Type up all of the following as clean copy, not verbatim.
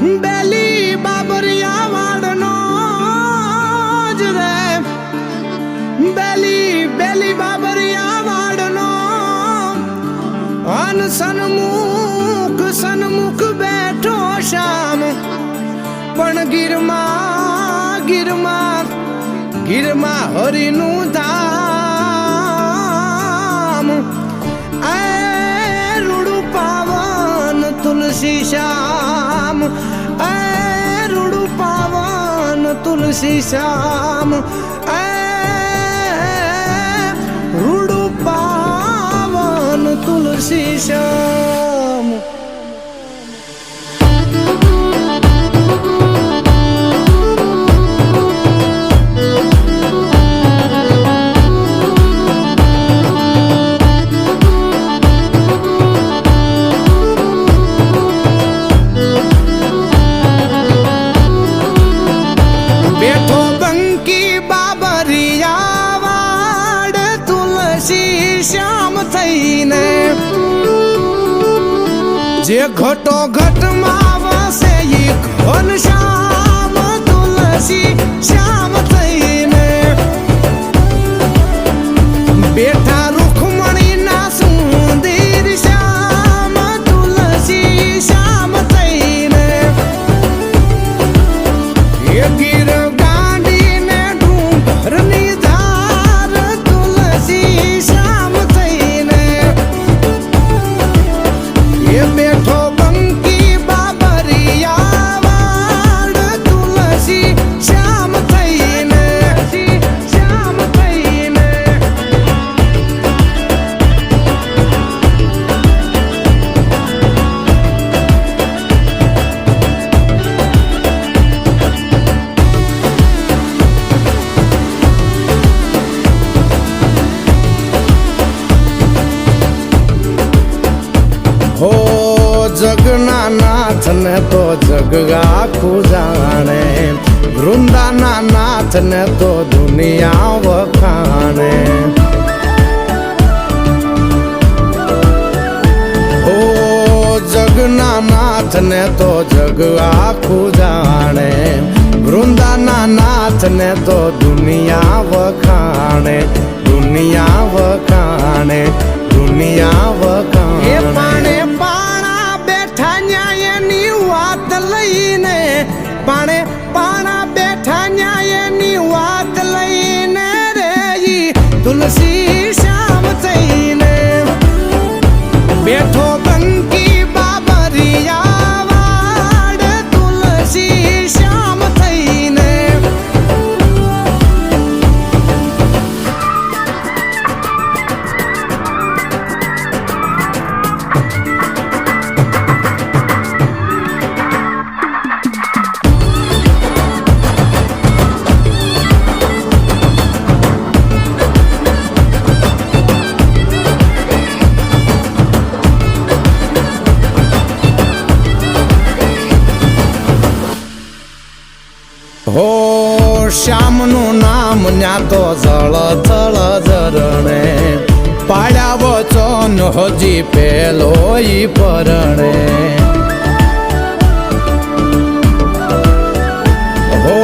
બેલી બાબરિયા વાડનો જ રે બેલી બાબરિયા વાડનો અન સન્મુખ બેઠો શામ પણ ગીરમાં હરિનું ધામ એ રૂડું પાવન તુલસી શ્યામ એ રૂડું પાવન તુલસી શ્યામ એ રૂડું પાવન તુલસી શ્યામ જે ઘટો ઘટમાં વસે ઈ ઘન શ્યામ તુલસી શ્યામ થઈને બેઠા રૂખમણી ના સુંદર શ્યામ તુલસી શ્યામ થઈને એ ગીર ગાંડીને ડુંગરની ધાર તુલસી શ્યામ થઈને એ બેઠો બંકી બાબરિયા વાડ તુલસી શ્યામ થઈને શ્યામ થઈને હો જગના નાથ ને તો જગ આખું જાણે વૃંદાના નાથ ને તો દુનિયા વખાણે હો જગના નાથ ને તો જગ આખું જાણે વૃંદાના નાથ ને તો દુનિયા વખાણે દુનિયા વખાણે દુનિયા વખાણે પાણા બેઠા ન્યાયની વાત લઈને પાણા બેઠા ન્યાયની વાત લઈને રે તુલસી શ્યામ થઈને બેઠો બંકી બાબરિયા વાડ તુલસી શ્યામ થઈને હો શ્યામનું નામ ન્યા તો જળ થળ ઝરણે પાડ્યા વચન હજી પેલો ઈ પરણે હો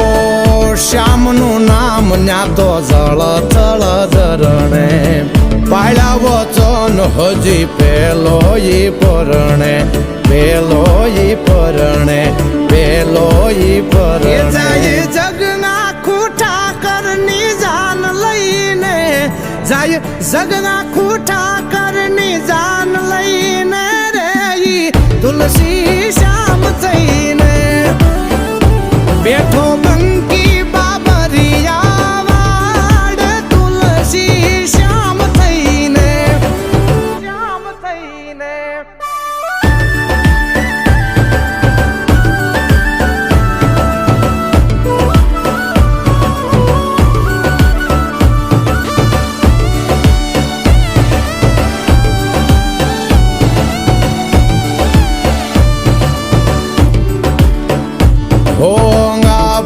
શ્યામનું નામ ન્યા તો જળ થળ ઝરણે પાડ્યા વચન હજી પેલો ઈ પરણે પેલો ઈ પરણે પેલો ઈ પરણે જગના ખૂટા કરની જાન લઈને જાય જગના ખૂટા કરની જાન લઈને રે તુલસી શ્યામ થઈને બેઠો બંકી બાબરિયા વાડ તુલસી શ્યામ થઈને શ્યામ થઈને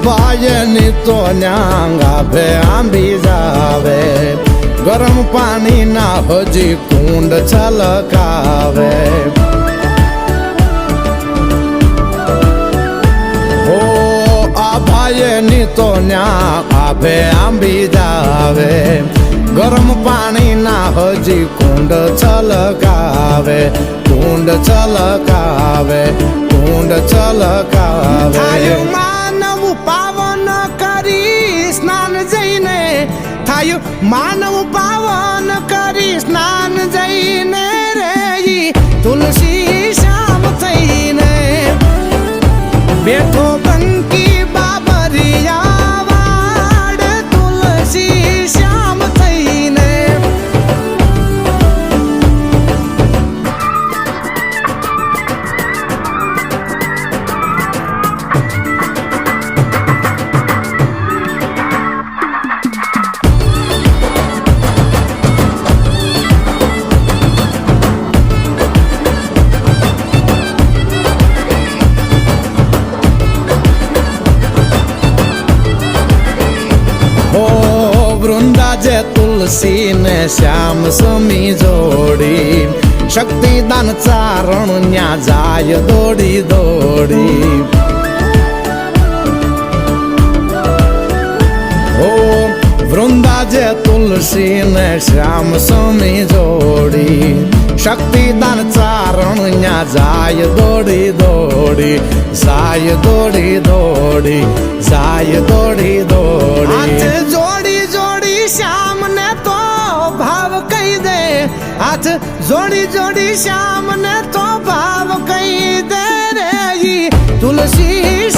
ભાઈની તો ન્યાંગા ભે આંબી જાવે ગરમ પાણી ના હજી કુંડ છલકાવે એની તો ન્યા આભે આંબી જાવે ગરમ પાણી ના હજી કુંડ છલકાવે કુંડ છલકાવે કુંડ છલકાવે માનવ પાવન કરી સ્નાન જઈને થાયું માનવ પાવન કરી સ્નાન જઈને રે તુલસી શ્યામ થઈને બેઠો બંકી બાબરિયા વાડ તુલસી શ્યામ થઈને વૃંદા જે તુલસી ને શ્યામ સમી જોડી શક્તિદાન ચારણ ન્યા જાય દોડી દોડી ઓ વૃંદા જે તુલસી ને શ્યામ સમી જોડી શક્તિદાન ચારણ ન્યા જાય દોડી દોડી જાય દોડી દોડી જાય દોડી દોડી જોડી જોડી શ્યામ ને તો ભાવ કહી દે હાથ જોડી જોડી શ્યામ ને તો ભાવ કહી દે રે તુલસી